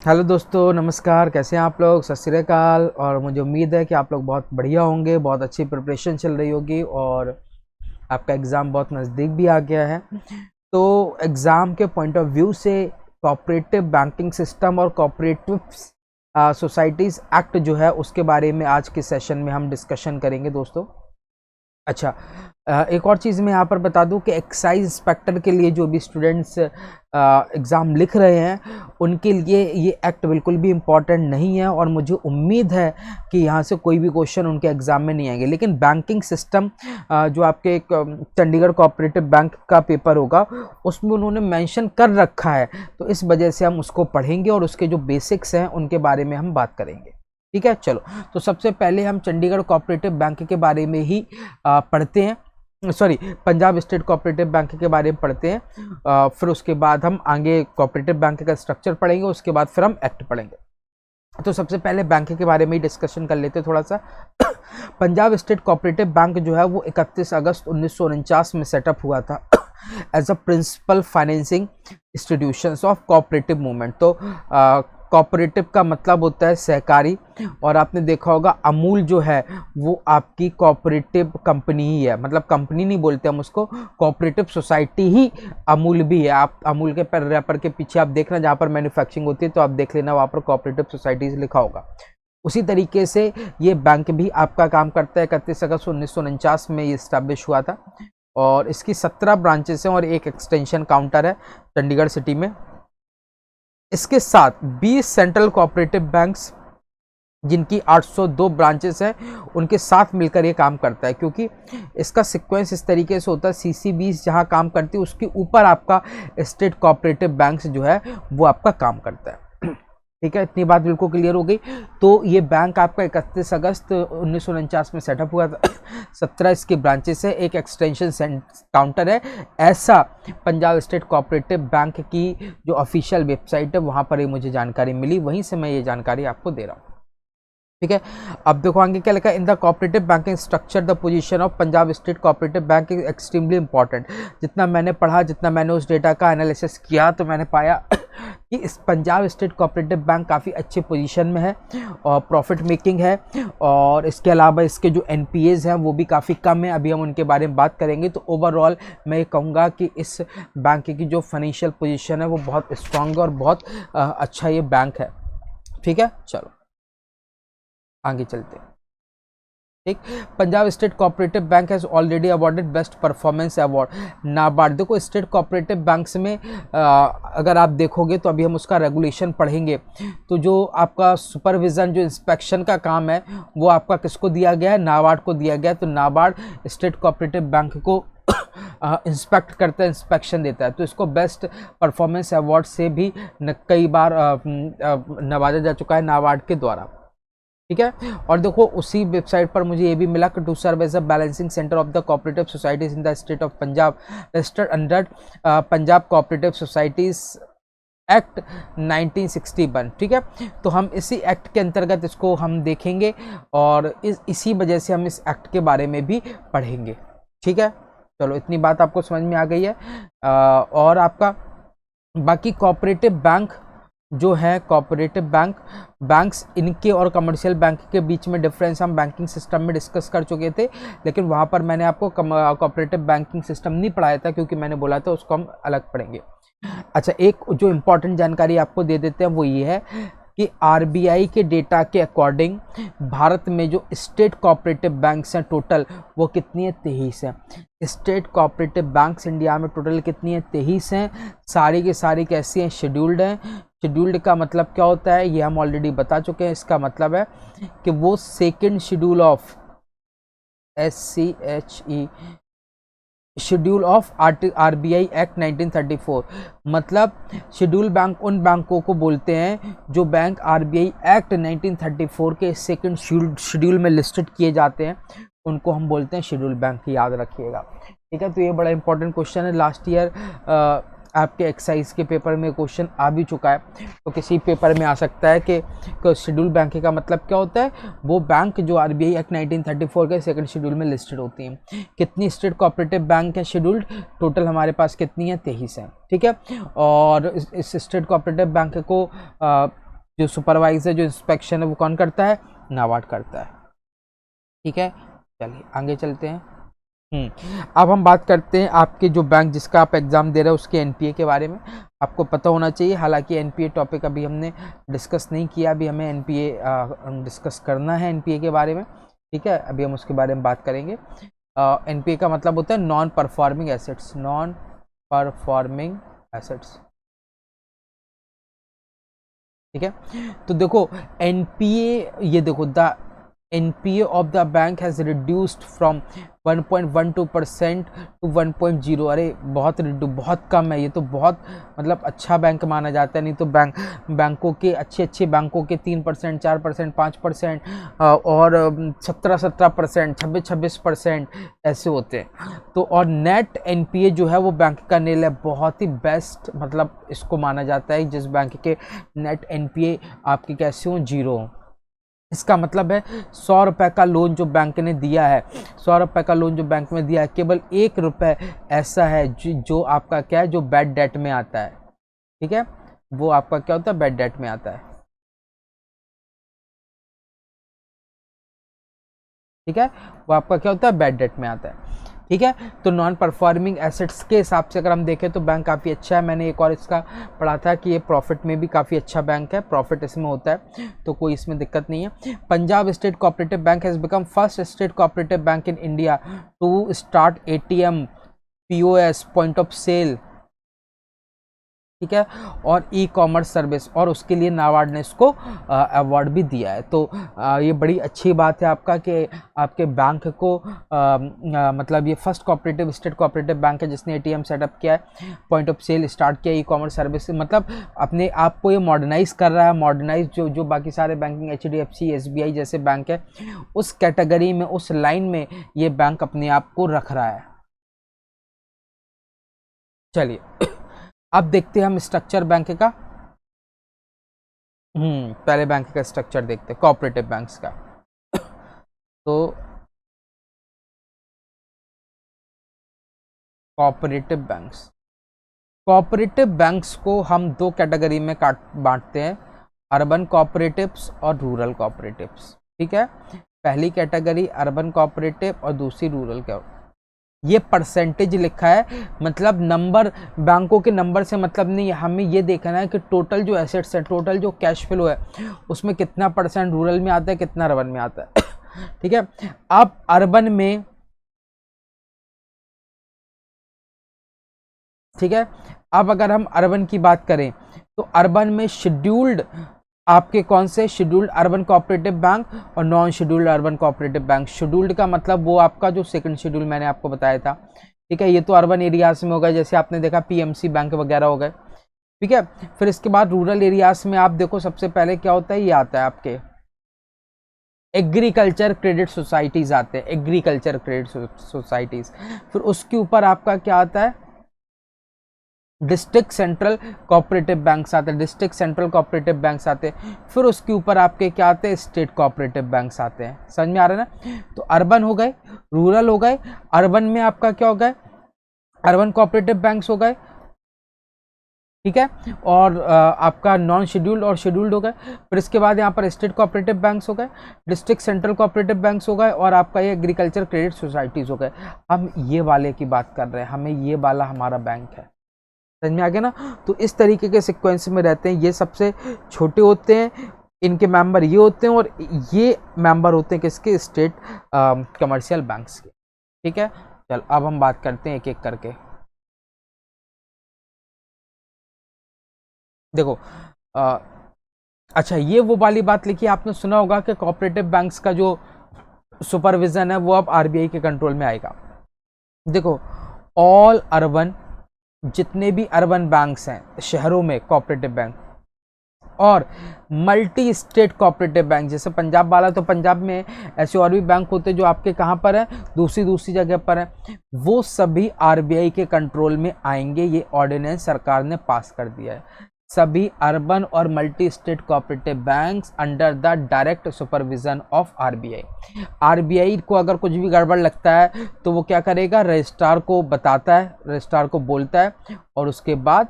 Hello दोस्तों, नमस्कार। कैसे हैं आप लोग? सत श्री अकाल। और मुझे उम्मीद है कि आप लोग बहुत बढ़िया होंगे, बहुत अच्छी प्रिपरेशन चल रही होगी और आपका एग्ज़ाम बहुत नज़दीक भी आ गया है। तो एग्ज़ाम के पॉइंट ऑफ व्यू से कोऑपरेटिव बैंकिंग सिस्टम और कोऑपरेटिव सोसाइटीज़ एक्ट जो है उसके बारे में आज के सेशन में हम डिस्कशन करेंगे दोस्तों। अच्छा, एक और चीज़ मैं यहाँ पर बता दूँ कि एक्साइज इंस्पेक्टर के लिए जो भी स्टूडेंट्स एग्ज़ाम लिख रहे हैं उनके लिए ये एक्ट बिल्कुल भी इम्पॉर्टेंट नहीं है और मुझे उम्मीद है कि यहाँ से कोई भी क्वेश्चन उनके एग्ज़ाम में नहीं आएंगे। लेकिन बैंकिंग सिस्टम जो आपके एक चंडीगढ़ कोऑपरेटिव बैंक का पेपर होगा उसमें उन्होंने मेंशन कर रखा है, तो इस वजह से हम उसको पढ़ेंगे और उसके जो बेसिक्स हैं उनके बारे में हम बात करेंगे। ठीक है, चलो। तो सबसे पहले हम चंडीगढ़ कोऑपरेटिव बैंक के बारे में ही पढ़ते हैं। Sorry, Punjab state cooperative bank के बारे में पढ़ते हैं। फिर उसके बाद हम आगे कोऑपरेटिव बैंक का स्ट्रक्चर पढ़ेंगे, उसके बाद फिर हम एक्ट पढ़ेंगे। तो सबसे पहले बैंक के बारे में ही डिस्कशन कर लेते हैं थोड़ा सा। पंजाब स्टेट कोऑपरेटिव बैंक जो है वो 31 अगस्त 1949 में सेटअप हुआ था as a principal financing institutions of cooperative movement. तो कोऑपरेटिव का मतलब होता है सहकारी, और आपने देखा होगा अमूल जो है वो आपकी कोऑपरेटिव कंपनी ही है। मतलब कंपनी नहीं बोलते हम उसको, कोऑपरेटिव सोसाइटी ही अमूल भी है। आप अमूल के रैपर के पीछे आप देखना, जहाँ पर मैन्युफैक्चरिंग होती है तो आप देख लेना, वहाँ पर कोऑपरेटिव सोसाइटीज लिखा होगा। उसी तरीके से ये बैंक भी आपका काम करता है। 31 अगस्त 1949 में ये इस्टेब्लिश हुआ था और इसकी 17 ब्रांचेस हैं और एक एक्सटेंशन काउंटर है चंडीगढ़ सिटी में। इसके साथ 20 सेंट्रल कोऑपरेटिव बैंक्स जिनकी 802 ब्रांचेस हैं उनके साथ मिलकर ये काम करता है, क्योंकि इसका सीक्वेंस इस तरीके से होता है। CC20 जहाँ काम करती है उसके ऊपर आपका स्टेट कोऑपरेटिव बैंक्स जो है वो आपका काम करता है। ठीक है, इतनी बात बिल्कुल क्लियर हो गई। तो ये बैंक आपका 31 अगस्त 1949 में सेटअप हुआ था। 17 इसके ब्रांचेस है, एक एक्सटेंशन काउंटर है। ऐसा पंजाब स्टेट कोऑपरेटिव बैंक की जो ऑफिशियल वेबसाइट है वहाँ पर ये मुझे जानकारी मिली, वहीं से मैं ये जानकारी आपको दे रहा हूँ। ठीक है, अब देखो आगे क्या लिखा है। In the cooperative banking structure the position of Punjab state cooperative bank is extremely important. जितना मैंने पढ़ा, जितना मैंने उस डेटा का एनालिसिस किया, तो मैंने पाया कि इस पंजाब स्टेट कोऑपरेटिव बैंक काफ़ी अच्छे पोजीशन में है और प्रॉफिट मेकिंग है, और इसके अलावा इसके जो NPAs हैं वो भी काफ़ी कम है। अभी हम उनके बारे में बात करेंगे। तो ओवरऑल मैं ये कहूँगा कि इस बैंक की जो फाइनेंशियल पोजीशन है वो बहुत स्ट्रांग है और बहुत अच्छा ये बैंक है। ठीक है, चलो आगे चलते हैं। ठीक, Punjab state cooperative bank has already awarded best performance award NABARD. देखो स्टेट कोऑपरेटिव बैंक्स में अगर आप देखोगे तो अभी हम उसका रेगुलेशन पढ़ेंगे, तो जो आपका सुपरविज़न, जो इंस्पेक्शन का काम है वो आपका किसको दिया गया है? नाबार्ड को दिया गया है। तो नाबार्ड स्टेट कोऑपरेटिव बैंक को इंस्पेक्ट करता है, इंस्पेक्शन देता है। तो इसको बेस्ट परफॉर्मेंस अवार्ड से भी कई बार नवाजा जा चुका है नाबार्ड के द्वारा। ठीक है, और देखो उसी वेबसाइट पर मुझे ये भी मिला कि to serve as a balancing centre of the cooperative societies in the state of Punjab registered under Punjab cooperative societies act 1961। ठीक है, तो हम इसी एक्ट के अंतर्गत इसको हम देखेंगे और इसी वजह से हम इस एक्ट के बारे में भी पढ़ेंगे। ठीक है, चलो इतनी बात आपको समझ में आ गई है। और आपका बाकी कोऑपरेटिव बैंक जो है, कोऑपरेटिव बैंक्स इनके और कमर्शियल बैंक के बीच में डिफरेंस हम बैंकिंग सिस्टम में डिस्कस कर चुके थे, लेकिन वहाँ पर मैंने आपको कोऑपरेटिव बैंकिंग सिस्टम नहीं पढ़ाया था, क्योंकि मैंने बोला था उसको हम अलग पढ़ेंगे। अच्छा, एक जो इम्पोर्टेंट जानकारी आपको दे देते हैं वो ये है कि RBI के डेटा के अकॉर्डिंग भारत में जो स्टेट कोऑपरेटिव बैंक्स हैं टोटल वो कितनी है? 23 हैं। स्टेट कोऑपरेटिव बैंक्स इंडिया में टोटल कितनी है? 23 हैं। सारी की सारी कैसी हैं? शेड्यूल्ड हैं। शेड्यूल्ड का मतलब क्या होता है ये हम ऑलरेडी बता चुके हैं। इसका मतलब है कि वो second schedule of SCHE schedule of RBI act 1934, मतलब शेड्यूल बैंक उन बैंकों को बोलते हैं जो बैंक RBI एक्ट 1934 के सेकंड शेड्यूल में लिस्टेड किए जाते हैं, उनको हम बोलते हैं शेड्यूल बैंक। याद रखिएगा। ठीक है, तो ये बड़ा इंपॉर्टेंट क्वेश्चन है। लास्ट ईयर आपके एक्साइज के पेपर में क्वेश्चन आ भी चुका है, तो किसी पेपर में आ सकता है कि शेड्यूल बैंक का मतलब क्या होता है। वो बैंक जो RBI एक्ट 1934 के सेकंड शेड्यूल में लिस्टेड होती हैं। कितनी स्टेट कोऑपरेटिव बैंक है शेड्यूल्ड? टोटल हमारे पास कितनी है? 23 है। ठीक है, और इस स्टेट कोऑपरेटिव बैंक को जो सुपरवाइजर जो इंस्पेक्शन है वो कौन करता है, नाबार्ड करता है। ठीक है, चलिए आगे चलते हैं। अब हम बात करते हैं आपके जो बैंक जिसका आप एग्ज़ाम दे रहे हो उसके एनपीए के बारे में। आपको पता होना चाहिए, हालांकि एनपीए टॉपिक अभी हमने डिस्कस नहीं किया, अभी हमें एनपीए डिस्कस करना है एनपीए के बारे में। ठीक है, अभी हम उसके बारे में बात करेंगे। एनपीए का मतलब होता है non performing assets, non performing assets. ठीक है, तो देखो एनपीए, ये देखो the NPA of the bank has reduced from 1.12% to 1.0। अरे बहुत कम है, ये तो बहुत मतलब अच्छा बैंक माना जाता है। नहीं तो बैंकों के अच्छे बैंकों के 3%, 4%, 5% और 17% 26% ऐसे होते हैं। तो और नेट NPA जो है वो बैंक का नील है, बहुत ही बेस्ट मतलब इसको माना जाता है जिस बैंक के नेट NPA आपके कैसे हो, 0 हो। इसका मतलब है 100 रुपये का लोन जो बैंक ने दिया है, 100 रुपये का लोन जो बैंक में दिया है, केवल 1 रुपये ऐसा है जो आपका क्या है, जो बैड डेट में आता है। ठीक है, वो आपका क्या होता है, बैड डेट में आता है। ठीक है, वो आपका क्या होता है, बैड डेट में आता है। ठीक है, तो नॉन परफॉर्मिंग एसेट्स के हिसाब से अगर हम देखें तो बैंक काफ़ी अच्छा है। मैंने एक और इसका पढ़ा था कि ये प्रॉफिट में भी काफ़ी अच्छा बैंक है, प्रॉफिट इसमें होता है, तो कोई इसमें दिक्कत नहीं है। Punjab state cooperative bank has become first state cooperative bank in India to start ATM POS point of sale. ठीक है, और ई कॉमर्स सर्विस, और उसके लिए नाबार्ड ने इसको अवार्ड भी दिया है। तो ये बड़ी अच्छी बात है आपका कि आपके बैंक को मतलब ये first cooperative state cooperative bank है जिसने ATM सेटअप किया है, पॉइंट ऑफ सेल स्टार्ट किया, ई कॉमर्स सर्विस, मतलब अपने आप को ये मॉडर्नाइज कर रहा है। मॉडर्नाइज जो बाकी सारे बैंकिंग HDFC SBI जैसे बैंक है उस कैटेगरी में, उस लाइन में ये बैंक अपने आप को रख रहा है। चलिए अब देखते हैं हम स्ट्रक्चर बैंक का। पहले बैंक का स्ट्रक्चर देखते हैं कोऑपरेटिव बैंक्स का। तो कोऑपरेटिव बैंक्स को हम 2 कैटेगरी में बांटते हैं, अर्बन कोऑपरेटिव्स और रूरल कोऑपरेटिव्स। ठीक है, पहली कैटेगरी अर्बन कोऑपरेटिव और दूसरी रूरल कोऑपरेटिव। ये परसेंटेज लिखा है, मतलब नंबर, बैंकों के नंबर से मतलब नहीं, हमें ये देखना है कि टोटल जो एसेट्स है, टोटल जो कैश फ्लो है, उसमें कितना परसेंट रूरल में आता है, कितना अर्बन में आता है। ठीक है, अब अर्बन में, ठीक है, अब अगर हम अर्बन की बात करें तो अर्बन में शेड्यूल्ड आपके कौन से, शेड्यूल्ड अर्बन कोऑपरेटिव बैंक और non scheduled urban cooperative bank. Scheduled का मतलब वो आपका जो सेकंड शेड्यूल मैंने आपको बताया था। ठीक है, ये तो अर्बन एरियाज में होगा, जैसे आपने देखा PMC बैंक वगैरह हो गए। ठीक है, फिर इसके बाद रूरल एरियाज में आप देखो सबसे पहले क्या होता है, ये आता है आपके एग्रीकल्चर क्रेडिट सोसाइटीज आते हैं, एग्रीकल्चर क्रेडिट सोसाइटीज। फिर उसके ऊपर आपका क्या आता है, डिस्ट्रिक्ट सेंट्रल कोऑपरेटिव बैंक्स आते हैं, डिस्ट्रिक्ट सेंट्रल कोऑपरेटिव बैंक्स आते हैं। फिर उसके ऊपर आपके क्या आते हैं, स्टेट कोऑपरेटिव बैंक्स आते हैं। समझ में आ रहा है ना। तो अर्बन हो गए, रूरल हो गए, अर्बन में आपका क्या हो गए, अर्बन कोऑपरेटिव बैंक्स हो गए। ठीक है, और आपका नॉन शेड्यूल्ड और शेड्यूल्ड हो गए। फिर इसके बाद यहाँ पर स्टेट कोऑपरेटिव बैंक्स हो गए, डिस्ट्रिक्ट सेंट्रल कोऑपरेटिव बैंक्स हो गए, और आपका ये एग्रीकल्चर क्रेडिट सोसाइटीज हो गए। हम ये वाले की बात कर रहे हैं, हमें ये वाला हमारा बैंक है। समझ में आ गया ना। तो इस तरीके के सीक्वेंस में रहते हैं, ये सबसे छोटे होते हैं, इनके मेंबर ये होते हैं, और ये मेंबर होते हैं किसके, स्टेट कमर्शियल बैंक्स के। ठीक है, चल अब हम बात करते हैं एक एक करके। देखो अच्छा, ये वो वाली बात लिखी, आपने सुना होगा कि कोऑपरेटिव बैंक्स का जो सुपरविजन है वो अब RBI के कंट्रोल में आएगा। देखो ऑल अर्बन, जितने भी अर्बन बैंक्स हैं शहरों में कोऑपरेटिव बैंक, और मल्टी स्टेट कोऑपरेटिव बैंक, जैसे पंजाब वाला, तो पंजाब में ऐसे और भी बैंक होते हैं जो आपके कहाँ पर है, दूसरी जगह पर है, वो सभी RBI के कंट्रोल में आएंगे। ये ऑर्डिनेंस सरकार ने पास कर दिया है। सभी अर्बन और multi state cooperative banks under the direct supervision of RBI। RBI को अगर कुछ भी गड़बड़ लगता है तो वो क्या करेगा, रजिस्ट्रार को बताता है, रजिस्ट्रार को बोलता है, और उसके बाद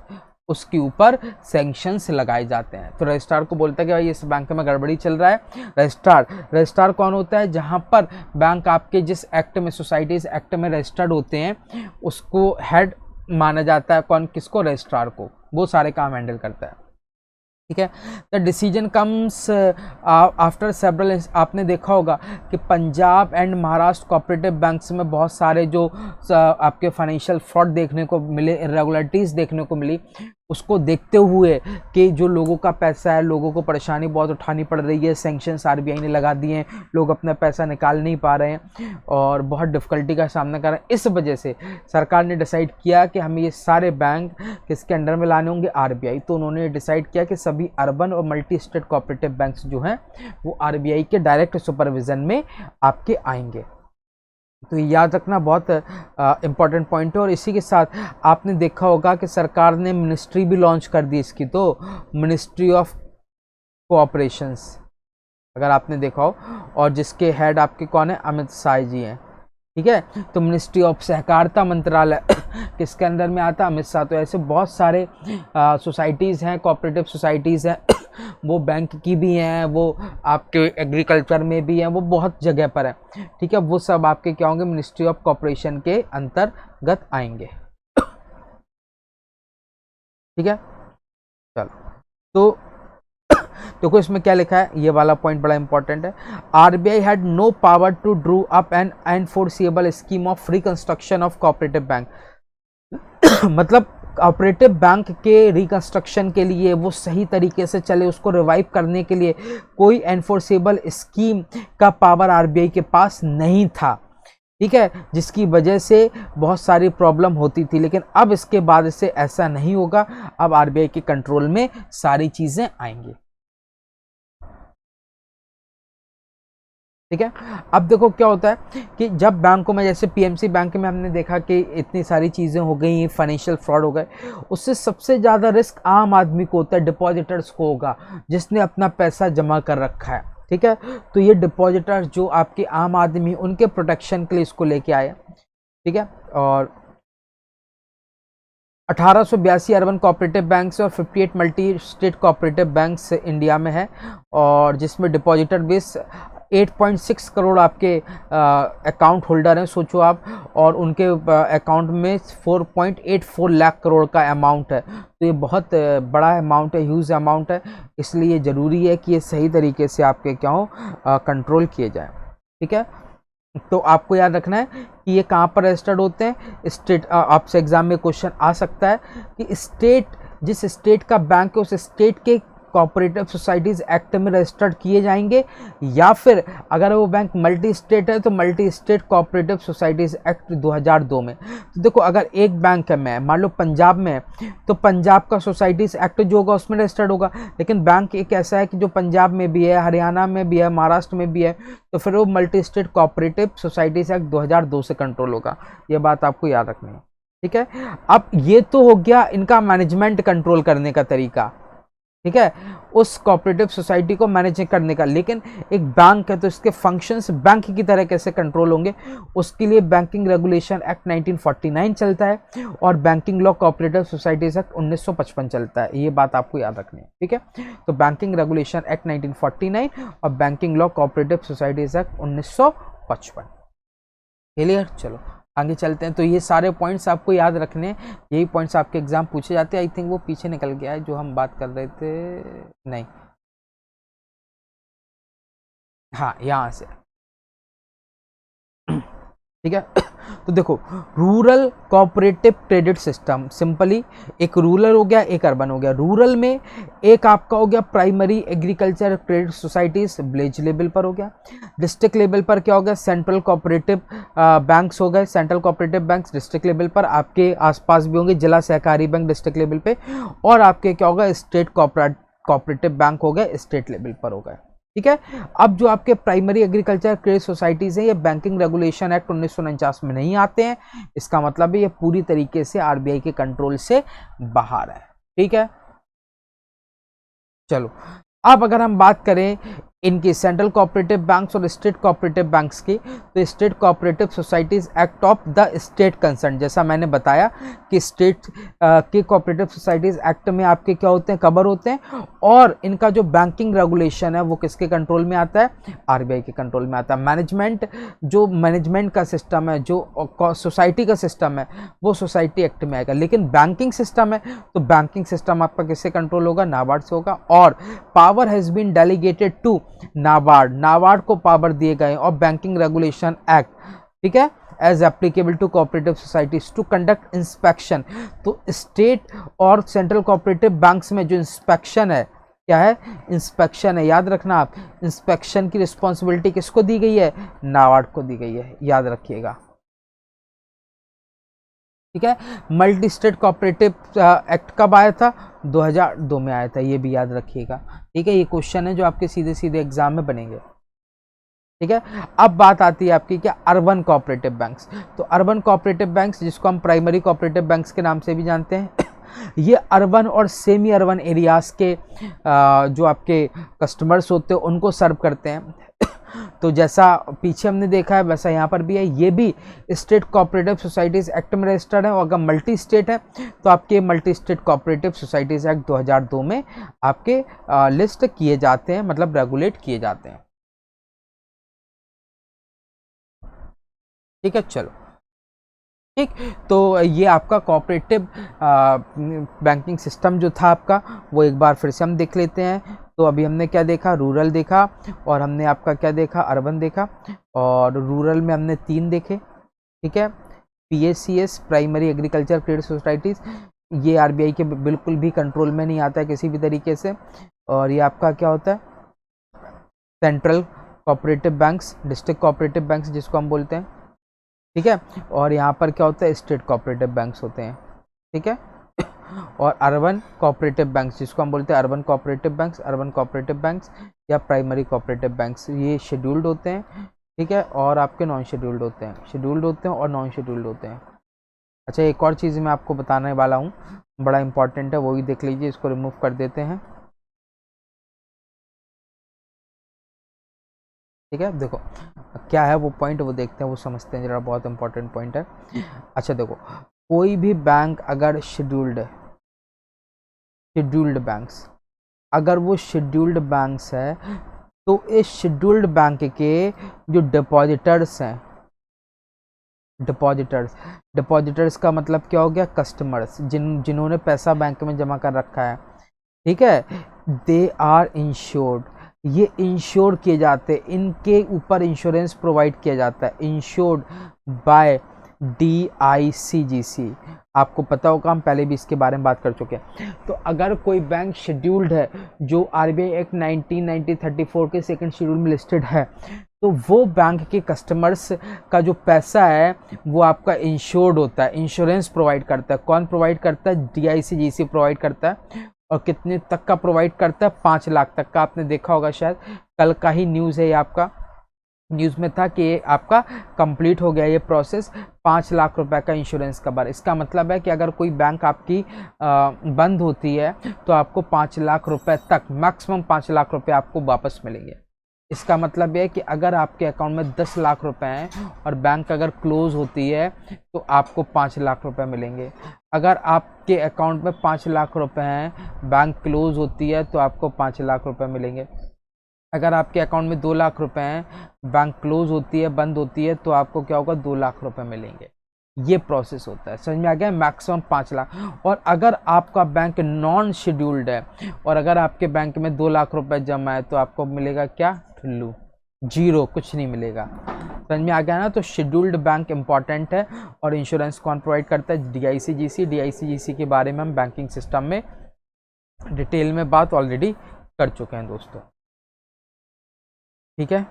उसके ऊपर सैंक्शंस लगाए जाते हैं। तो रजिस्ट्रार को बोलता है कि भाई इस बैंक में गड़बड़ी चल रहा है। रजिस्ट्रार कौन होता है? जहां पर बैंक आपके जिस एक्ट में, सोसाइटीज एक्ट में रजिस्टर्ड होते हैं, उसको हेड माना जाता है। कौन? किसको? रजिस्ट्रार को। वो सारे काम हैंडल करता है, ठीक है। The decision comes after several. आपने देखा होगा कि Punjab and Maharashtra cooperative banks में बहुत सारे जो आपके फाइनेंशियल फ्रॉड देखने को मिले, इरेगुलरिटीज़ देखने को मिली, उसको देखते हुए कि जो लोगों का पैसा है, लोगों को परेशानी बहुत उठानी पड़ रही है, सैंक्शंस आरबीआई ने लगा दिए हैं, लोग अपना पैसा निकाल नहीं पा रहे हैं और बहुत डिफ़िकल्टी का सामना कर रहे हैं। इस वजह से सरकार ने डिसाइड किया कि हमें ये सारे बैंक किसके अंडर में लाने होंगे? आरबीआई। तो उन्होंने डिसाइड किया कि सभी अर्बन और मल्टी स्टेट कोऑपरेटिव बैंक्स जो हैं वो आरबीआई के डायरेक्ट सुपरविजन में आपके आएंगे। तो याद रखना बहुत इम्पॉर्टेंट पॉइंट है। और इसी के साथ आपने देखा होगा कि सरकार ने मिनिस्ट्री भी लॉन्च कर दी इसकी, तो मिनिस्ट्री ऑफ कोऑपरेशंस, अगर आपने देखा हो, और जिसके हेड आपके कौन है? अमित शाह जी हैं, ठीक है। तो मिनिस्ट्री ऑफ सहकारिता मंत्रालय किसके अंदर में आता है? अमित शाह। तो ऐसे बहुत सारे सोसाइटीज़ हैं, कोऑपरेटिव सोसाइटीज़ हैं, वो बैंक की भी हैं, वो आपके एग्रीकल्चर में भी हैं, वो बहुत जगह पर है, ठीक है। वो सब आपके क्या होंगे? मिनिस्ट्री ऑफ कॉर्पोरेशन के अंतर्गत आएंगे, ठीक है। चलो, तो देखो इसमें क्या लिखा है, ये वाला पॉइंट बड़ा इंपॉर्टेंट है। RBI had no power to drew up an enforceable scheme of reconstruction of cooperative bank. मतलब कोऑपरेटिव बैंक के रिकंस्ट्रक्शन के लिए, वो सही तरीके से चले, उसको रिवाइव करने के लिए कोई एनफोर्सेबल स्कीम का पावर आरबीआई के पास नहीं था, ठीक है, जिसकी वजह से बहुत सारी प्रॉब्लम होती थी। लेकिन अब इसके बाद से ऐसा नहीं होगा, अब आरबीआई के कंट्रोल में सारी चीजें आएंगी, ठीक है। अब देखो क्या होता है कि जब बैंकों में, जैसे पीएमसी बैंक में हमने देखा कि इतनी सारी चीज़ें हो गई, फाइनेंशियल फ्रॉड हो गए, उससे सबसे ज़्यादा रिस्क आम आदमी को होता है, डिपॉजिटर्स को होगा, जिसने अपना पैसा जमा कर रखा है, ठीक है। तो ये डिपॉजिटर्स जो आपके आम आदमी, उनके प्रोटेक्शन के लिए इसको लेके आए, ठीक है। और 1882 अर्बन कोऑपरेटिव बैंक्स और 58 multi state cooperative banks India में है, और जिसमें डिपॉजिटर बेस 8.6 करोड़ आपके अकाउंट होल्डर हैं, सोचो आप, और उनके अकाउंट में 4.84 लाख करोड़ का अमाउंट है। तो ये बहुत बड़ा अमाउंट है, ह्यूज अमाउंट है, इसलिए ज़रूरी है कि ये सही तरीके से आपके क्या हो, कंट्रोल किए जाए, ठीक है। तो आपको याद रखना है कि ये कहाँ पर रजिस्टर्ड होते हैं? स्टेट। आपसे एग्जाम में क्वेश्चन आ सकता है कि स्टेट, जिस स्टेट का बैंक है उस स्टेट के कोऑपरेटिव सोसाइटीज़ एक्ट में रजिस्टर्ड किए जाएंगे, या फिर अगर वो बैंक मल्टी स्टेट है तो multi state cooperative societies act 2002 में। तो देखो, अगर एक बैंक है, मैं मान लो पंजाब में है, तो पंजाब का सोसाइटीज़ एक्ट जो होगा उसमें रजिस्टर्ड होगा। लेकिन बैंक एक ऐसा है कि जो पंजाब में भी है, हरियाणा में भी है, महाराष्ट्र में भी है, तो फिर वो multi state cooperative societies act 2002 से कंट्रोल होगा। ये बात आपको याद रखनी है, ठीक है। अब ये तो हो गया इनका मैनेजमेंट कंट्रोल करने का तरीका, ठीक है, उस कोऑपरेटिव सोसाइटी को मैनेज करने का। लेकिन एक बैंक है तो इसके फंक्शंस बैंक की तरह कैसे कंट्रोल होंगे, उसके लिए बैंकिंग रेगुलेशन एक्ट 1949 चलता है और banking law cooperative societies act 1955 चलता है। ये बात आपको याद रखनी है, ठीक है। तो बैंकिंग रेगुलेशन एक्ट 1949 और banking law cooperative societies act 1955। Clear? चलो आगे चलते हैं। तो ये सारे पॉइंट्स आपको याद रखने हैं, यही पॉइंट्स आपके एग्जाम पूछे जाते हैं। आई थिंक वो पीछे निकल गया है जो हम बात कर रहे थे, नहीं, हाँ यहाँ से, ठीक है। तो देखो, rural cooperative credit system, simply एक रूरल हो गया, एक अर्बन हो गया। रूरल में एक आपका हो गया primary agriculture credit societies, village level पर हो गया। डिस्ट्रिक्ट लेवल पर क्या हो गया? सेंट्रल कोऑपरेटिव बैंक्स हो गए, central cooperative banks district level पर, आपके आसपास भी होंगे जिला सहकारी बैंक डिस्ट्रिक्ट लेवल पे, और आपके क्या होगा? स्टेट कोऑपरेटिव बैंक हो गए, स्टेट लेवल पर हो गए, ठीक है। अब जो आपके प्राइमरी एग्रीकल्चर क्रेडिट सोसाइटीज हैं, ये बैंकिंग रेगुलेशन एक्ट 1949 में नहीं आते हैं। इसका मतलब है ये पूरी तरीके से आरबीआई के कंट्रोल से बाहर है, ठीक है। चलो, अब अगर हम बात करें इनकी सेंट्रल कोऑपरेटिव बैंक्स और स्टेट कोऑपरेटिव बैंक्स की, तो state cooperative societies act of the state concern, जैसा मैंने बताया कि स्टेट के कोऑपरेटिव सोसाइटीज एक्ट में आपके क्या होते हैं, कवर होते हैं, और इनका जो बैंकिंग रेगुलेशन है वो किसके कंट्रोल में आता है, आरबीआई के कंट्रोल में आता है। मैनेजमेंट, जो मैनेजमेंट का सिस्टम है, जो सोसाइटी का सिस्टम है, वो सोसाइटी एक्ट में आएगा। लेकिन बैंकिंग सिस्टम है तो बैंकिंग सिस्टम आपका किससे कंट्रोल होगा, नाबार्ड से होगा। और power has been delegated to NABARD, NABARD को पावर दिए गए और बैंकिंग रेगुलेशन एक्ट, ठीक है, as applicable to cooperative societies to conduct inspection. तो स्टेट और सेंट्रल कोऑपरेटिव बैंक्स में जो इंस्पेक्शन है, क्या है, इंस्पेक्शन है, याद रखना आप, इंस्पेक्शन की रिस्पॉन्सिबिलिटी किसको दी गई है, नाबार्ड को दी गई है, याद रखिएगा, ठीक है। मल्टी स्टेट कोऑपरेटिव एक्ट कब आया था, 2002 में आया था, ये भी याद रखिएगा, ठीक है। ये क्वेश्चन है जो आपके सीधे सीधे एग्जाम में बनेंगे, ठीक है। अब बात आती है आपकी क्या, अर्बन कोऑपरेटिव बैंक्स। तो अर्बन कोऑपरेटिव बैंक्स, जिसको हम प्राइमरी कोऑपरेटिव बैंक्स के नाम से भी जानते हैं, ये अर्बन और सेमी अर्बन एरियाज के जो आपके कस्टमर्स होते हैं उनको सर्व करते हैं। तो जैसा पीछे हमने देखा है वैसा यहाँ पर भी है, ये भी स्टेट कोऑपरेटिव सोसाइटीज एक्ट में रजिस्टर्ड है। और अगर मल्टी स्टेट है तो आपके multi state cooperative societies act 2002 में आपके लिस्ट किए जाते हैं, मतलब रेगुलेट किए जाते हैं, ठीक है। चलो ठीक, तो ये आपका कोऑपरेटिव बैंकिंग सिस्टम जो था आपका, वो एक बार फिर से हम देख लेते हैं। तो अभी हमने क्या देखा, रूरल देखा, और हमने आपका क्या देखा, अर्बन देखा। और रूरल में हमने 3 देखे, ठीक है। PACS, primary agriculture credit societies, ये आरबीआई के बिल्कुल भी कंट्रोल में नहीं आता है किसी भी तरीके से। और ये आपका क्या होता है, central cooperative banks, district cooperative banks जिसको हम बोलते हैं, ठीक है। और यहाँ पर क्या होता है, स्टेट कोऑपरेटिव बैंक्स होते हैं, ठीक है। और अर्बन कोऑपरेटिव बैंक्स जिसको हम बोलते हैं urban cooperative banks, urban cooperative banks या प्राइमरी कोऑपरेटिव बैंक्स, ये शेड्यूल्ड होते हैं, ठीक है। और आपके नॉन शेड्यूल्ड होते हैं, शेड्यूल्ड होते हैं और नॉन शेड्यूल्ड होते हैं। अच्छा, एक और चीज़ मैं आपको बताने वाला हूँ, बड़ा इंपॉर्टेंट है, वो भी देख लीजिए। इसको रिमूव कर देते हैं, ठीक है। देखो क्या है वो पॉइंट, वो देखते हैं, वो समझते हैं जरा, बहुत इंपॉर्टेंट पॉइंट है। अच्छा देखो, कोई भी बैंक अगर शेड्यूल्ड है, शेड्यूल्ड बैंक्स, अगर वो शेड्यूल्ड बैंक्स है तो इस शेड्यूल्ड बैंक के जो डिपॉजिटर्स हैं, डिपॉजिटर्स का मतलब क्या हो गया, कस्टमर्स, जिन्होंने पैसा बैंक में जमा कर रखा है, ठीक है, दे आर इंश्योर्ड, ये इंश्योर किए जाते हैं, इनके ऊपर इंश्योरेंस प्रोवाइड किया जाता है, इंश्योर्ड बाय DICGC। आपको पता होगा, हम पहले भी इसके बारे में बात कर चुके हैं। तो अगर कोई बैंक शेड्यूल्ड है जो आरबीआई एक्ट 1934 के सेकंड शेड्यूल में लिस्टेड है, तो वो बैंक के कस्टमर्स का जो पैसा है वो आपका इंश्योर्ड होता है, इंश्योरेंस प्रोवाइड करता है। कौन प्रोवाइड करता है, DICGC प्रोवाइड करता है। और कितने तक का प्रोवाइड करता है, 5 लाख तक का। आपने देखा होगा शायद, कल का ही न्यूज़ है ये, आपका न्यूज़ में था कि ये आपका कंप्लीट हो गया ये प्रोसेस, 5 लाख रुपए का इंश्योरेंस कवर। इसका मतलब है कि अगर कोई बैंक आपकी बंद होती है तो आपको 5 लाख रुपए तक, मैक्सिमम 5 लाख रुपए आपको वापस मिलेंगे। इसका मतलब ये है कि अगर आपके अकाउंट में 10 लाख रुपए हैं और बैंक अगर क्लोज होती है तो आपको 5 लाख रुपए मिलेंगे। अगर आपके अकाउंट में 5 लाख रुपए हैं, बैंक क्लोज होती है तो आपको 5 लाख रुपए मिलेंगे। अगर आपके अकाउंट में 2 लाख रुपए हैं, बैंक क्लोज होती है, बंद होती है, तो आपको क्या होगा, 2 लाख रुपए मिलेंगे। ये प्रोसेस होता है, समझ में आ गया, मैक्सिमम 5 लाख। और अगर आपका बैंक नॉन शेड्यूल्ड है और अगर आपके बैंक में 2 लाख रुपए जमा है तो आपको मिलेगा क्या, ठुल्लू, जीरो, कुछ नहीं मिलेगा। समझ में आ गया ना। तो शेड्यूल्ड बैंक इंपॉर्टेंट है। और इंश्योरेंस कौन प्रोवाइड करता है, DICGC। DICGC के बारे में हम बैंकिंग सिस्टम में डिटेल में बात ऑलरेडी कर चुके हैं दोस्तों, ठीक है।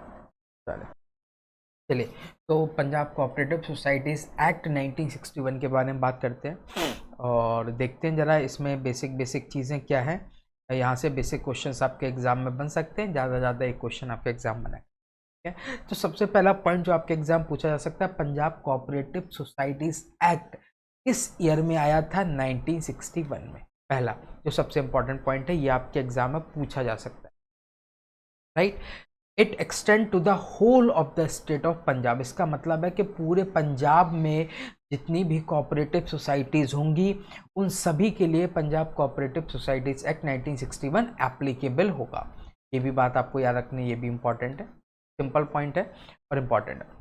चलिए, तो पंजाब कोऑपरेटिव सोसाइटीज़ एक्ट 1961 के बारे में बात करते हैं और देखते हैं ज़रा इसमें बेसिक चीज़ें क्या हैं। यहाँ से बेसिक क्वेश्चंस आपके एग्जाम में बन सकते हैं, ज़्यादा एक क्वेश्चन आपके एग्जाम बनाए, ठीक है। तो सबसे पहला पॉइंट जो आपके एग्जाम पूछा जा सकता है, पंजाब कोऑपरेटिव सोसाइटीज़ एक्ट किस ईयर में आया था, 1961 में। पहला जो सबसे इंपॉर्टेंट पॉइंट है, ये आपके एग्जाम में पूछा जा सकता है, right. It extend to the whole of the state of Punjab. इसका मतलब है कि पूरे पंजाब में जितनी भी कोऑपरेटिव सोसाइटीज़ होंगी उन सभी के लिए Punjab cooperative societies act 1961 applicable होगा। ये भी बात आपको याद रखनी, ये भी इंपॉर्टेंट है, सिंपल पॉइंट है और इम्पॉर्टेंट है।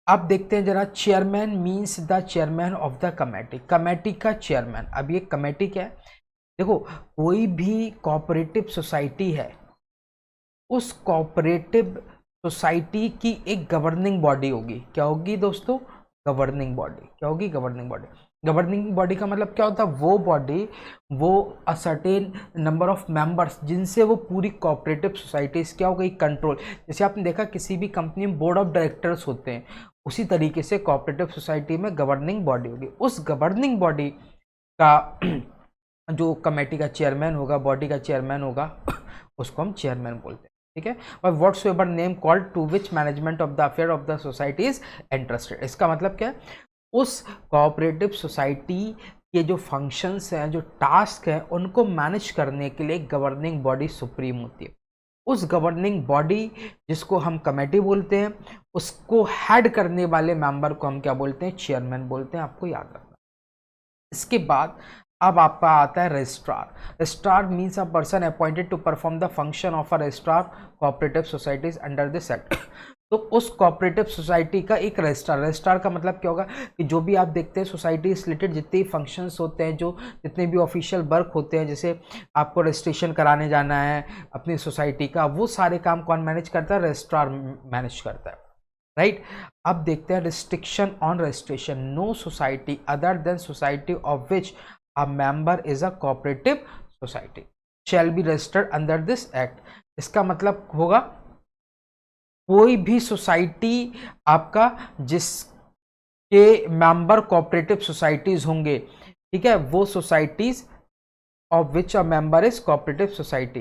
अब देखते हैं जरा, chairman means the chairman of the committee. Committee का चेयरमैन, अब ये कमेटी क्या है? देखो, कोई भी कोऑपरेटिव सोसाइटी है, उस कोऑपरेटिव सोसाइटी की एक गवर्निंग बॉडी होगी। क्या होगी दोस्तों? Governing body. क्या होगी? Governing body. गवर्निंग बॉडी का मतलब क्या होता है? वो बॉडी, वो a certain number of members जिनसे वो पूरी कोऑपरेटिव सोसाइटीज क्या हो गई? कंट्रोल। जैसे आपने देखा किसी भी कंपनी में बोर्ड ऑफ डायरेक्टर्स होते हैं, उसी तरीके से कोऑपरेटिव सोसाइटी में गवर्निंग बॉडी होगी। उस गवर्निंग बॉडी का जो कमेटी का चेयरमैन होगा, बॉडी का चेयरमैन होगा, उसको हम चेयरमैन बोलते हैं। ठीक है। और whatsoever name called to which management of the affair of the society is interested. इसका मतलब क्या है? उस कोऑपरेटिव सोसाइटी के जो फंक्शंस हैं, जो टास्क हैं, उनको मैनेज करने के लिए गवर्निंग बॉडी सुप्रीम होती है। उस गवर्निंग बॉडी जिसको हम कमेटी बोलते हैं, उसको हेड करने वाले मेंबर को हम क्या बोलते हैं? चेयरमैन बोलते हैं। आपको याद रखना। इसके बाद अब आपका आता है registrar. Registrar means a person appointed to perform the function of a registrar cooperative societies under this act. तो उस कोऑपरेटिव सोसाइटी का एक रजिस्ट्रार। रजिस्ट्रार का मतलब क्या होगा? कि जो भी आप देखते हैं सोसाइटी से रिलेटेड जितने भी फंक्शंस होते हैं, जो जितने भी ऑफिशियल वर्क होते हैं, जैसे आपको रजिस्ट्रेशन कराने जाना है अपनी सोसाइटी का, वो सारे काम कौन मैनेज करता है? रजिस्ट्रार मैनेज करता है, राइट। अब देखते हैं restriction on registration. No society other than society of which a member is a cooperative society shall be registered under this act। इसका मतलब होगा कोई भी सोसाइटी आपका जिसके मेंबर कोऑपरेटिव सोसाइटीज होंगे, ठीक है, वो societies of which a member is cooperative society.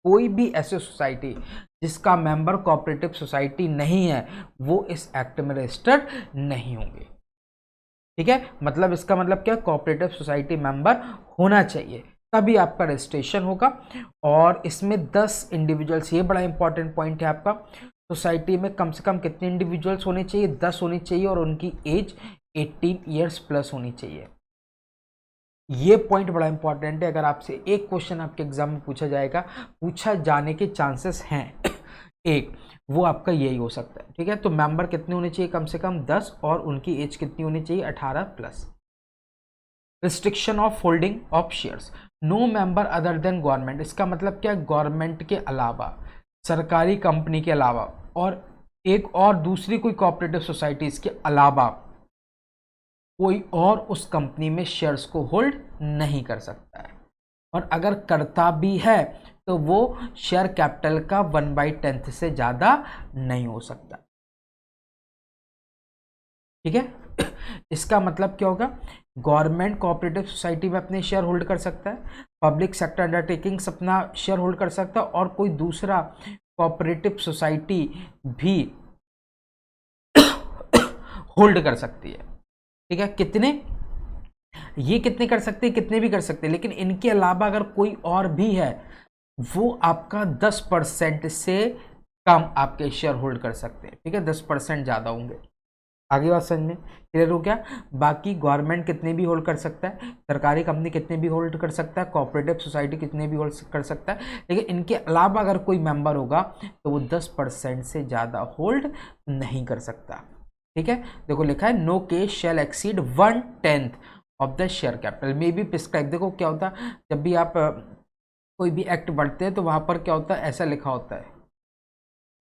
कोई भी ऐसे सोसाइटी जिसका मेंबर कोऑपरेटिव सोसाइटी नहीं है, वो इस एक्ट में रजिस्टर्ड नहीं होंगे। ठीक है। मतलब इसका मतलब क्या? कोऑपरेटिव सोसाइटी मेंबर होना चाहिए, तभी आपका रजिस्ट्रेशन होगा। और इसमें 10 इंडिविजुअल्स, ये बड़ा इंपॉर्टेंट पॉइंट है आपका। सोसाइटी में कम से कम कितने इंडिविजुअल्स होने चाहिए? 10 होने चाहिए, और उनकी एज 18 ईयर्स प्लस होनी चाहिए। ये पॉइंट बड़ा इंपॉर्टेंट है। अगर आपसे एक क्वेश्चन आपके एग्जाम में पूछा जाएगा, पूछा जाने के चांसेस हैं एक, वो आपका यही हो सकता है। ठीक है। तो मेंबर कितने होने चाहिए? कम से कम 10, और उनकी एज कितनी होनी चाहिए? 18 plus. Restriction of holding of shares. No member other than government. इसका मतलब क्या? गवर्नमेंट के अलावा, सरकारी कंपनी के अलावा, और एक और दूसरी कोई कोऑपरेटिव सोसाइटीज के अलावा कोई और उस कंपनी में शेयर्स को होल्ड नहीं कर सकता है। और अगर करता भी है तो वो शेयर कैपिटल का 1/10 से ज्यादा नहीं हो सकता। ठीक है। इसका मतलब क्या होगा? गवर्नमेंट कोऑपरेटिव सोसाइटी में अपने शेयर होल्ड कर सकता है, पब्लिक सेक्टर अंडरटेकिंग्स अपना शेयर होल्ड कर सकता है, और कोई दूसरा कोऑपरेटिव सोसाइटी भी होल्ड कर सकती है। ठीक है। कितने? ये कितने कर सकते हैं? कितने भी कर सकते हैं, लेकिन इनके अलावा अगर कोई और भी है, वो आपका 10% से कम आपके शेयर होल्ड कर सकते हैं। ठीक है। 10% ज़्यादा होंगे। आगे बात समझ में क्लियर हो गया? बाकी गवर्नमेंट कितने भी होल्ड कर सकता है, सरकारी कंपनी कितने भी होल्ड कर सकता है, कोऑपरेटिव सोसाइटी कितने भी होल्ड कर सकता है, लेकिन इनके अलावा अगर कोई मेंबर होगा तो वो 10% से ज़्यादा होल्ड नहीं कर सकता। ठीक है। देखो लिखा है no case shall exceed 1/10 of the share capital may be prescribe. देखो क्या होता है, जब भी आप कोई भी एक्ट बढ़ते हैं तो वहां पर क्या होता है? ऐसा लिखा होता है।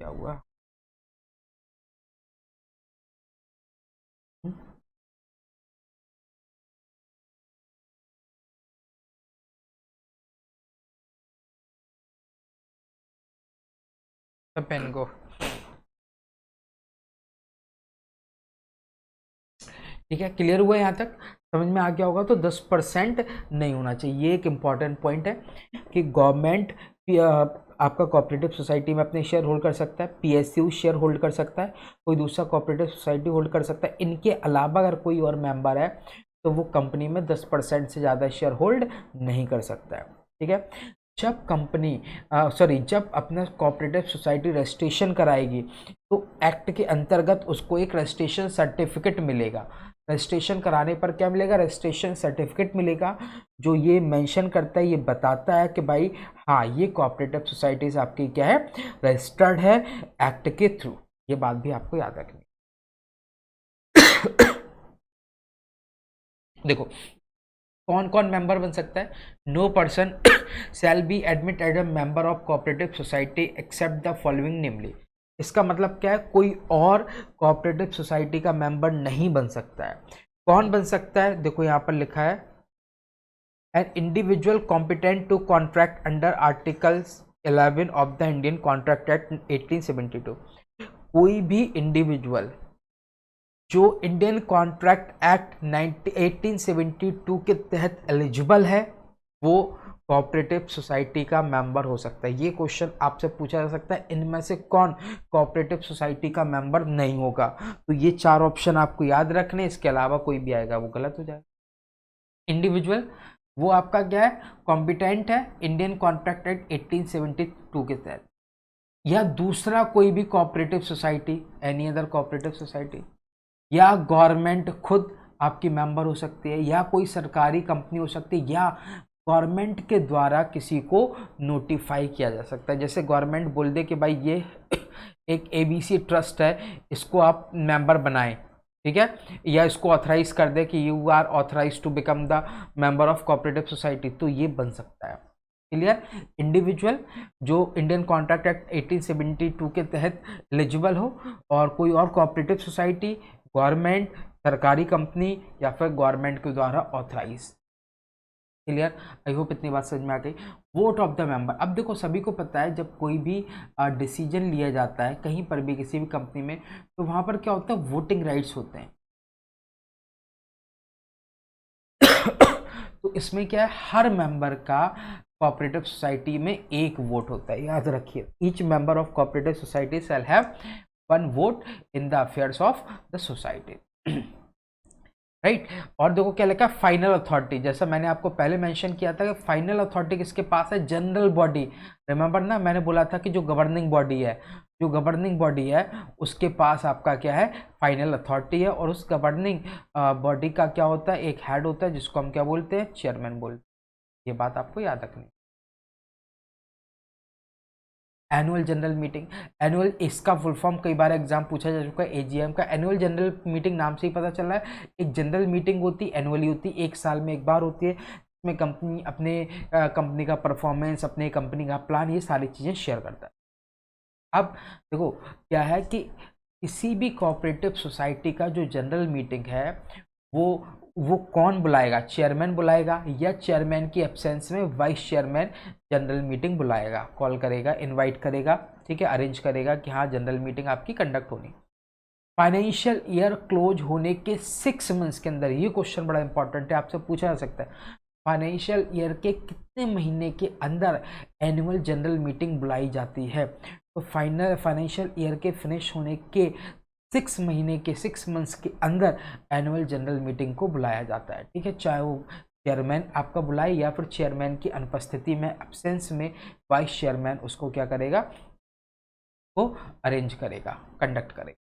क्या हुआ? पेन को। ठीक है। क्लियर हुआ? यहाँ तक समझ में आ गया होगा। तो 10% नहीं होना चाहिए। ये एक इम्पॉर्टेंट पॉइंट है कि गवर्नमेंट आपका कोऑपरेटिव सोसाइटी में अपने शेयर होल्ड कर सकता है, पीएसयू शेयर होल्ड कर सकता है, कोई दूसरा कोऑपरेटिव सोसाइटी होल्ड कर सकता है। इनके अलावा अगर कोई और मेंबर है तो वो कंपनी में 10% से ज़्यादा शेयर होल्ड नहीं कर सकता है। ठीक है। जब कंपनी जब अपना कोऑपरेटिव सोसाइटी रजिस्ट्रेशन कराएगी तो एक्ट के अंतर्गत उसको एक रजिस्ट्रेशन सर्टिफिकेट मिलेगा। रजिस्ट्रेशन कराने पर क्या मिलेगा? रजिस्ट्रेशन सर्टिफिकेट मिलेगा, जो ये मेंशन करता है, ये बताता है कि भाई हाँ ये कोऑपरेटिव सोसाइटीज आपकी क्या है, रजिस्टर्ड है एक्ट के थ्रू। ये बात भी आपको याद रखनी। देखो कौन कौन मेंबर बन सकता है? No person shall be admit as a member of cooperative society except the following namely. इसका मतलब क्या है? कोई और कोऑपरेटिव सोसाइटी का मेंबर नहीं बन सकता है। कौन बन सकता है? देखो यहाँ पर लिखा है an individual competent to contract under articles 11 of the Indian contract act 1872। कोई भी इंडिविजुअल जो इंडियन कॉन्ट्रैक्ट एक्ट 1872 के तहत एलिजिबल है वो कोऑपरेटिव सोसाइटी का मेंबर हो सकता है। ये क्वेश्चन आपसे पूछा जा सकता है, इनमें से कौन कोऑपरेटिव सोसाइटी का मेंबर नहीं होगा? तो ये चार ऑप्शन आपको याद रखने, इसके अलावा कोई भी आएगा वो गलत हो जाएगा। इंडिविजुअल वो आपका क्या है? कॉम्पिटेंट है इंडियन कॉन्ट्रैक्ट एक्ट 1872 के तहत, या दूसरा कोई भी cooperative society, any other cooperative society, या गवर्नमेंट खुद आपकी मेंबर हो सकती है, या कोई सरकारी कंपनी हो सकती है, या गवर्नमेंट के द्वारा किसी को नोटिफाई किया जा सकता है। जैसे गवर्नमेंट बोल दे कि भाई ये एक एबीसी ट्रस्ट है, इसको आप मेंबर बनाएं, ठीक है, या इसको ऑथराइज कर दे कि you are authorise to become the member of cooperative society, तो ये बन सकता है। क्लियर? इंडिविजुअल जो इंडियन कॉन्ट्रैक्ट एक्ट 1872 के तहत एलिजिबल हो, और कोई और कोऑपरेटिव सोसाइटी, गवर्नमेंट, सरकारी कंपनी, या फिर गवर्नमेंट के द्वारा ऑथराइज। क्लियर? आई होप इतनी बात समझ में आ गई। वोट ऑफ द मेंबर, अब देखो सभी को पता है जब कोई भी डिसीजन लिया जाता है कहीं पर भी किसी भी कंपनी में, तो वहां पर क्या होता है? वोटिंग राइट्स होते हैं। तो इसमें क्या है? हर मेंबर का कोऑपरेटिव सोसाइटी में एक वोट होता है, याद रखिए। Each member of cooperative society shall have one vote in the affairs of the society. Right? और देखो क्या लिखा है? Final authority. जैसा मैंने आपको पहले मेंशन किया था कि फाइनल अथॉरिटी किसके पास है? General body. रिमेंबर ना, मैंने बोला था कि जो गवर्निंग बॉडी है, जो गवर्निंग बॉडी है उसके पास आपका क्या है? फाइनल अथॉरिटी है। और उस गवर्निंग बॉडी का क्या होता है? एक हेड होता है जिसको हम क्या बोलते हैं? चेयरमैन बोलते हैं। ये बात आपको याद रखनी। एनुअल जनरल मीटिंग, एनुअल इसका फुल फॉर्म कई बार एग्जाम पूछा जा चुका है, एजीएम का। एनुअल जनरल मीटिंग नाम से ही पता चल रहा है, एक जनरल मीटिंग होती है, एनुअली होती है, एक साल में एक बार होती है, इसमें कंपनी अपने कंपनी का परफॉर्मेंस, अपने कंपनी का प्लान, ये सारी चीज़ें शेयर करता है। अब देखो क्या है कि किसी भी कोऑपरेटिव सोसाइटी का जो जनरल मीटिंग है वो कौन बुलाएगा? चेयरमैन बुलाएगा, या चेयरमैन की एब्सेंस में वाइस चेयरमैन जनरल मीटिंग बुलाएगा, कॉल करेगा, इनवाइट करेगा, ठीक है, अरेंज करेगा कि हाँ जनरल मीटिंग आपकी कंडक्ट होनी। फाइनेंशियल ईयर क्लोज होने के 6 मंथ्स के अंदर, ये क्वेश्चन बड़ा इंपॉर्टेंट है, आपसे पूछा जा सकता है, फाइनेंशियल ईयर के कितने महीने के अंदर एनुअल जनरल मीटिंग बुलाई जाती है? तो फाइनेंशियल ईयर के फिनिश होने के 6 महीने के 6 मंथ्स के अंदर एनुअल जनरल मीटिंग को बुलाया जाता है, ठीक है। चाहे वो चेयरमैन आपका बुलाए या फिर चेयरमैन की अनुपस्थिति में, एब्सेंस में, वाइस चेयरमैन उसको क्या करेगा? वो अरेंज करेगा, कंडक्ट करेगा।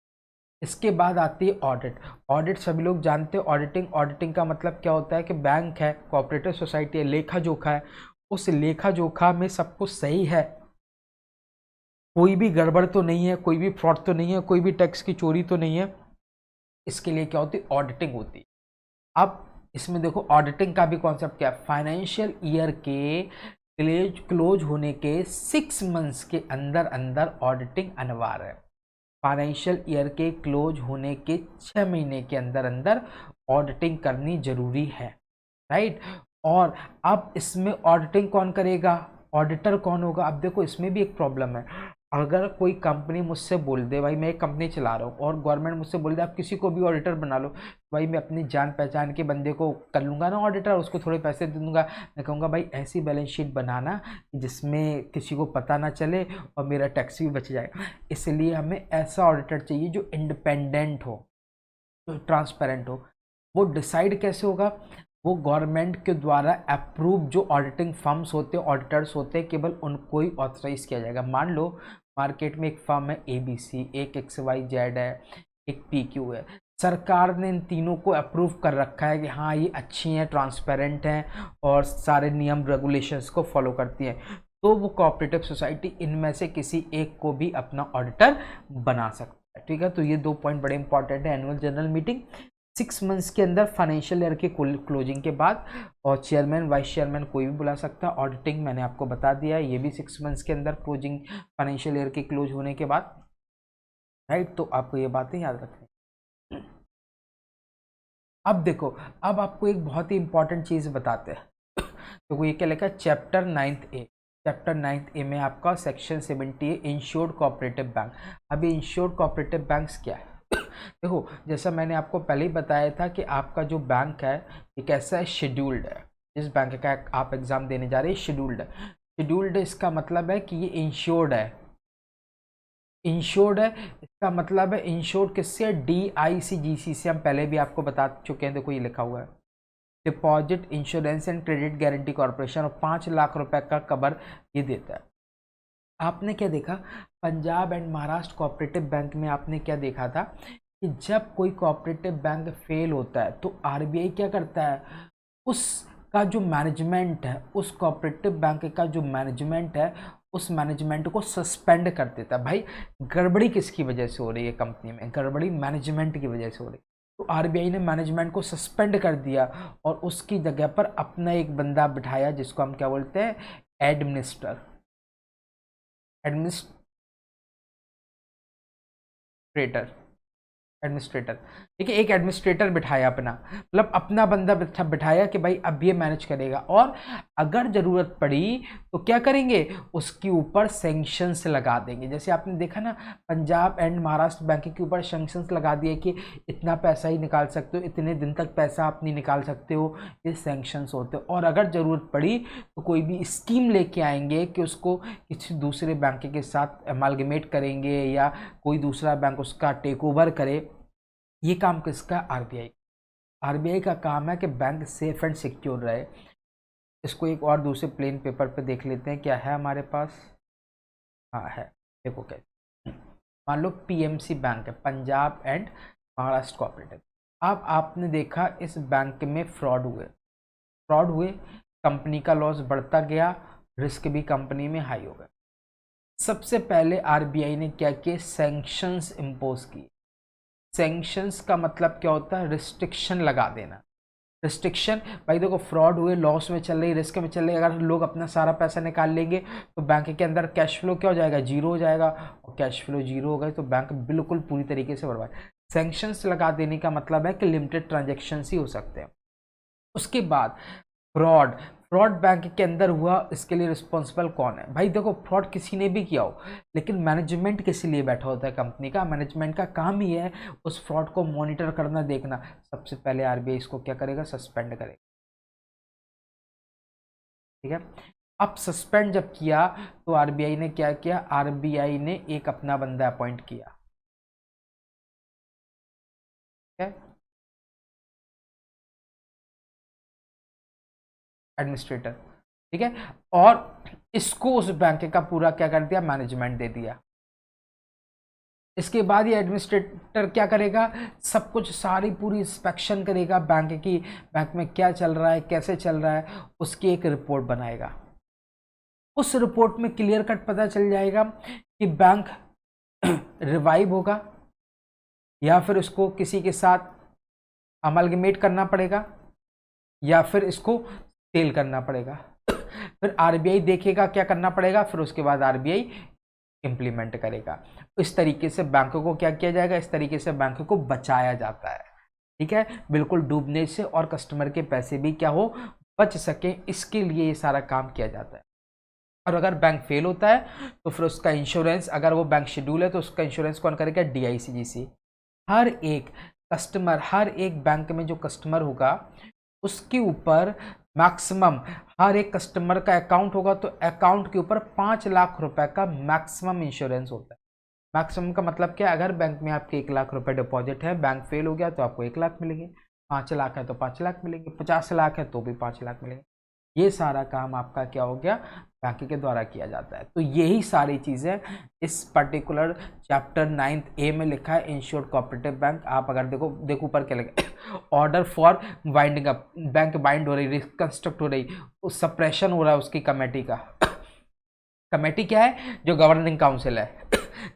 इसके बाद आती है ऑडिट। ऑडिट सभी लोग जानते हैं, ऑडिटिंग का मतलब क्या होता है कि बैंक है, कोऑपरेटिव सोसाइटी है, लेखा जोखा है, उस लेखा जोखा में सब कुछ सही है, कोई भी गड़बड़ तो नहीं है, कोई भी फ्रॉड तो नहीं है, कोई भी टैक्स की चोरी तो नहीं है, इसके लिए क्या होती है? ऑडिटिंग होती है। अब इसमें देखो ऑडिटिंग का भी कॉन्सेप्ट क्या है? फाइनेंशियल ईयर के क्लोज होने के 6 मंथ्स के अंदर अंदर ऑडिटिंग अनिवार्य है। फाइनेंशियल ईयर के क्लोज होने के 6 महीने के अंदर अंदर ऑडिटिंग करनी जरूरी है, राइट। और अब इसमें ऑडिटिंग कौन करेगा? ऑडिटर कौन होगा? अब देखो इसमें भी एक प्रॉब्लम है। अगर कोई कंपनी मुझसे बोल दे भाई मैं एक कंपनी चला रहा हूँ, और गवर्नमेंट मुझसे बोल दे आप किसी को भी ऑडिटर बना लो, भाई मैं अपनी जान पहचान के बंदे को कर लूँगा ना ऑडिटर, उसको थोड़े पैसे दे दूँगा, मैं कहूँगा भाई ऐसी बैलेंस शीट बनाना जिसमें किसी को पता ना चले और मेरा टैक्स भी बच जाए। इसलिए हमें ऐसा ऑडिटर चाहिए जो इंडिपेंडेंट हो, जो ट्रांसपेरेंट हो। वो डिसाइड कैसे होगा? वो गवर्नमेंट के द्वारा अप्रूव जो ऑडिटिंग फर्म्स होते हैं, ऑडिटर्स होते हैं, केवल उनको ही ऑथराइज किया जाएगा। मान लो मार्केट में एक फर्म है ABC, एक XYZ है, एक PQ है, सरकार ने इन तीनों को अप्रूव कर रखा है कि हाँ ये अच्छी हैं, ट्रांसपेरेंट हैं और सारे नियम रेगुलेशंस को फॉलो करती हैं, तो वो कोऑपरेटिव सोसाइटी इनमें से किसी एक को भी अपना ऑडिटर बना सकता है। ठीक है, तो ये 2 पॉइंट बड़े इंपॉर्टेंट है। एनुअल जनरल मीटिंग 6 मंथ्स के अंदर फाइनेंशियल ईयर के क्लोजिंग के बाद, और चेयरमैन वाइस चेयरमैन कोई भी बुला सकता है। ऑडिटिंग मैंने आपको बता दिया है, ये भी 6 मंथ्स के अंदर क्लोजिंग, फाइनेंशियल ईयर के क्लोज होने के बाद, राइट। तो आपको ये बातें याद रखनी। अब देखो, अब आपको एक बहुत ही इंपॉर्टेंट चीज़ बताते हैं। तो ये क्या लिखा है, चैप्टर 9A। चैप्टर 9A में आपका सेक्शन 70 है, इंश्योर्ड कोऑपरेटिव बैंक। अभी इंश्योर्ड कोऑपरेटिव बैंक्स क्या है? देखो, जैसा मैंने आपको पहले ही बताया था कि आपका जो बैंक है ये कैसा है, शेड्यूल्ड है। जिस बैंक का आप एग्जाम देने जा रहे हैं शेड्यूल्ड है। शेड्यूल्ड इसका मतलब है कि ये इंश्योर्ड है। इंश्योर्ड है इसका मतलब है इंश्योर्ड किससे, DICGC से। हम पहले भी आपको बता चुके हैं, देखो ये लिखा हुआ है, deposit insurance and credit guarantee corporation, और 5 लाख रुपए का कवर ये देता है। आपने क्या देखा, Punjab and Maharashtra cooperative bank में आपने क्या देखा था कि जब कोई कोऑपरेटिव बैंक फेल होता है तो RBI क्या करता है, उसका जो मैनेजमेंट है, उस कोऑपरेटिव बैंक का जो मैनेजमेंट है, उस मैनेजमेंट को सस्पेंड कर देता है। भाई गड़बड़ी किसकी वजह से हो रही है कंपनी में, गड़बड़ी मैनेजमेंट की वजह से हो रही है। तो RBI ने मैनेजमेंट को सस्पेंड कर दिया और उसकी जगह पर अपना एक बंदा बिठाया जिसको हम क्या बोलते हैं, एडमिनिस्ट्रेटर। ठीक है, एक एडमिनिस्ट्रेटर बिठाया अपना, मतलब अपना बंदा बिठाया कि भाई अब ये मैनेज करेगा, और अगर ज़रूरत पड़ी तो क्या करेंगे, उसके ऊपर सैंक्शंस लगा देंगे। जैसे आपने देखा ना, पंजाब एंड महाराष्ट्र बैंक के ऊपर सैंक्शंस लगा दिए कि इतना पैसा ही निकाल सकते हो, इतने दिन तक पैसा आप नहीं निकाल सकते हो, ये सैंक्शंस होते हैं। और अगर ज़रूरत पड़ी तो कोई भी स्कीम लेके आएंगे कि उसको किसी दूसरे बैंक के साथ अमालगमेट करेंगे या कोई दूसरा बैंक उसका टेक ओवर करे। ये काम किसका, RBI का काम है कि बैंक सेफ एंड सिक्योर रहे। इसको एक और दूसरे प्लेन पेपर पे देख लेते हैं, क्या है हमारे पास। हाँ है, देखो कैसे। मान लो PMC बैंक है, पंजाब एंड महाराष्ट्र कोऑपरेटिव। अब आपने देखा इस बैंक में फ्रॉड हुए, कंपनी का लॉस बढ़ता गया, रिस्क भी कंपनी में हाई हो गया। सबसे पहले RBI ने क्या किया, सैंक्शंस इम्पोज किए। सैंक्शंस का मतलब क्या होता है, रिस्ट्रिक्शन लगा देना। रिस्ट्रिक्शन, भाई देखो फ्रॉड हुए, लॉस में चल रही, रिस्क में चल रही, अगर लोग अपना सारा पैसा निकाल लेंगे तो बैंक के अंदर कैश फ्लो क्या हो जाएगा, जीरो हो जाएगा, और कैश फ्लो जीरो हो गए तो बैंक बिल्कुल पूरी तरीके से बर्बाद। सैंक्शंस लगा देने का मतलब है कि लिमिटेड ट्रांजेक्शन्स ही हो सकते हैं। उसके बाद फ्रॉड बैंक के अंदर हुआ, इसके लिए रिस्पॉन्सिबल कौन है, भाई देखो फ्रॉड किसी ने भी किया हो, लेकिन मैनेजमेंट किस लिए बैठा होता है कंपनी का, मैनेजमेंट का काम ही है उस फ्रॉड को मॉनिटर करना, देखना। सबसे पहले RBI इसको क्या करेगा, सस्पेंड करेगा। ठीक है, अब सस्पेंड जब किया तो RBI ने क्या किया, RBI ने एक अपना बंदा अपॉइंट किया। ठीक है, एडमिनिस्ट्रेटर। ठीक है, और इसको उस बैंक का पूरा क्या कर दिया, मैनेजमेंट दे दिया। इसके बाद ये एडमिनिस्ट्रेटर क्या करेगा, सब कुछ सारी पूरी इंस्पेक्शन करेगा बैंक की, बैंक में क्या चल रहा है, कैसे चल रहा है, उसकी एक रिपोर्ट बनाएगा। उस रिपोर्ट में क्लियर कट पता चल जाएगा कि बैंक रिवाइव होगा या फिर उसको किसी के साथ अमलगमेट करना पड़ेगा या फिर इसको सेल करना पड़ेगा। फिर RBI देखेगा क्या करना पड़ेगा, फिर उसके बाद RBI इम्प्लीमेंट करेगा। इस तरीके से बैंकों को क्या किया जाएगा, इस तरीके से बैंकों को बचाया जाता है। ठीक है, बिल्कुल डूबने से, और कस्टमर के पैसे भी क्या हो, बच सके, इसके लिए ये सारा काम किया जाता है। और अगर बैंक फेल होता है तो फिर उसका इंश्योरेंस, अगर वो बैंक शेड्यूल है तो उसका इंश्योरेंस कौन करेगा, DICGC। हर एक कस्टमर, हर एक बैंक में जो कस्टमर होगा उसके ऊपर मैक्सिमम, हर एक कस्टमर का अकाउंट होगा तो अकाउंट के ऊपर 5 लाख रुपए का मैक्सिमम इंश्योरेंस होता है। मैक्सिमम का मतलब क्या है, अगर बैंक में आपके 1 लाख रुपए डिपॉजिट है, बैंक फेल हो गया तो आपको 1 लाख मिलेंगे। 5 लाख है तो 5 लाख मिलेंगे, 50 लाख है तो भी 5 लाख मिलेंगे। ये सारा काम आपका क्या हो गया, बैंक के द्वारा किया जाता है। तो यही सारी चीज़ें इस पर्टिकुलर चैप्टर 9th ए में लिखा है, इंश्योर्ड कोऑपरेटिव बैंक। आप अगर देखो ऊपर क्या लिखा, order for winding up, bank bind हो रही, रिकंस्ट्रक्ट हो रही, उस सप्रेशन हो रहा है उसकी कमेटी का। कमेटी क्या है, जो गवर्निंग काउंसिल है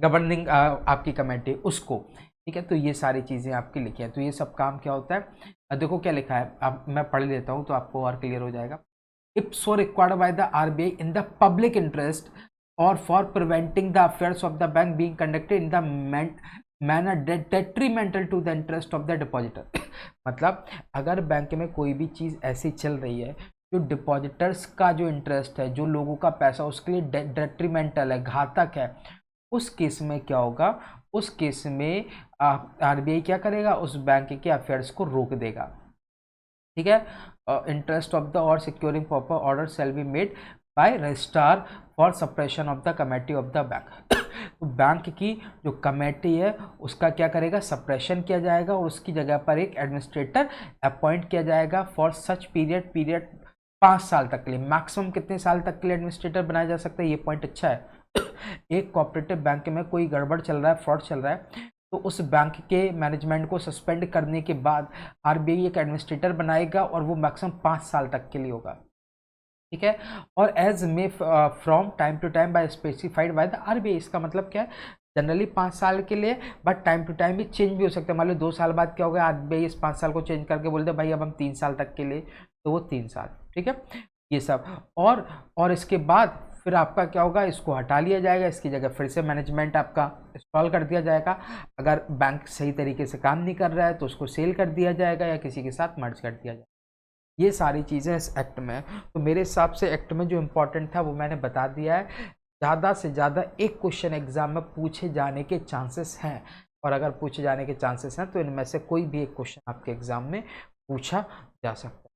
गवर्निंग आपकी कमेटी उसको, ठीक है। तो ये सारी चीज़ें आपकी लिखी हैं। तो ये सब काम क्या होता है, देखो क्या लिखा है, अब मैं पढ़ लेता हूँ तो आपको और क्लियर हो जाएगा। If so required by the RBI in the public interest or for preventing the affairs of the bank being conducted in the manner detrimental to the interest of the depositor मतलब अगर bank में कोई भी चीज़ ऐसी चल रही है जो डिपॉजिटर्स का जो इंटरेस्ट है, जो लोगों का पैसा उसके लिए डेट्रीमेंटल है, घातक है, उस केस में क्या होगा, उस केस में आरबीआई क्या करेगा, उस बैंक के अफेयर्स को रोक देगा, ठीक है। इंटरेस्ट ऑफ द और securing proper order shall be made by registrar for suppression of the committee of the bank तो बैंक की जो कमेटी है उसका क्या करेगा, सप्रेशन किया जाएगा और उसकी जगह पर एक एडमिनिस्ट्रेटर अपॉइंट किया जाएगा फॉर सच पीरियड 5 साल तक के लिए। मैक्सिमम कितने साल तक के लिए एडमिनिस्ट्रेटर बनाया जा सकता है, ये पॉइंट अच्छा है। एक कोऑपरेटिव बैंक में कोई गड़बड़ चल रहा है, फ्रॉड चल रहा है, तो उस बैंक के मैनेजमेंट को सस्पेंड करने के बाद आरबीआई एक एडमिनिस्ट्रेटर बनाएगा और वो मैक्सिमम 5 साल तक के लिए होगा, ठीक है। और as may from time to time by specified by the RBI, इसका मतलब क्या है, जनरली 5 साल के लिए, बट टाइम टू टाइम भी चेंज भी हो सकता है। मान लो 2 साल बाद क्या होगा, आरबीआई इस 5 साल को चेंज करके बोलते भाई अब हम 3 साल तक के लिए, तो वो 3 साल, ठीक है। ये सब और इसके बाद फिर आपका क्या होगा, इसको हटा लिया जाएगा, इसकी जगह फिर से मैनेजमेंट आपका इंस्टॉल कर दिया जाएगा। अगर बैंक सही तरीके से काम नहीं कर रहा है तो उसको सेल कर दिया जाएगा या किसी के साथ मर्ज कर दिया जाएगा। ये सारी चीज़ें इस एक्ट में, तो मेरे हिसाब से एक्ट में जो इम्पोर्टेंट था वो मैंने बता दिया है। ज़्यादा से ज़्यादा एक क्वेश्चन एग्जाम में पूछे जाने के चांसेस हैं, और अगर पूछे जाने के चांसेस हैं तो इनमें से कोई भी एक क्वेश्चन आपके एग्जाम में पूछा जा सकता है।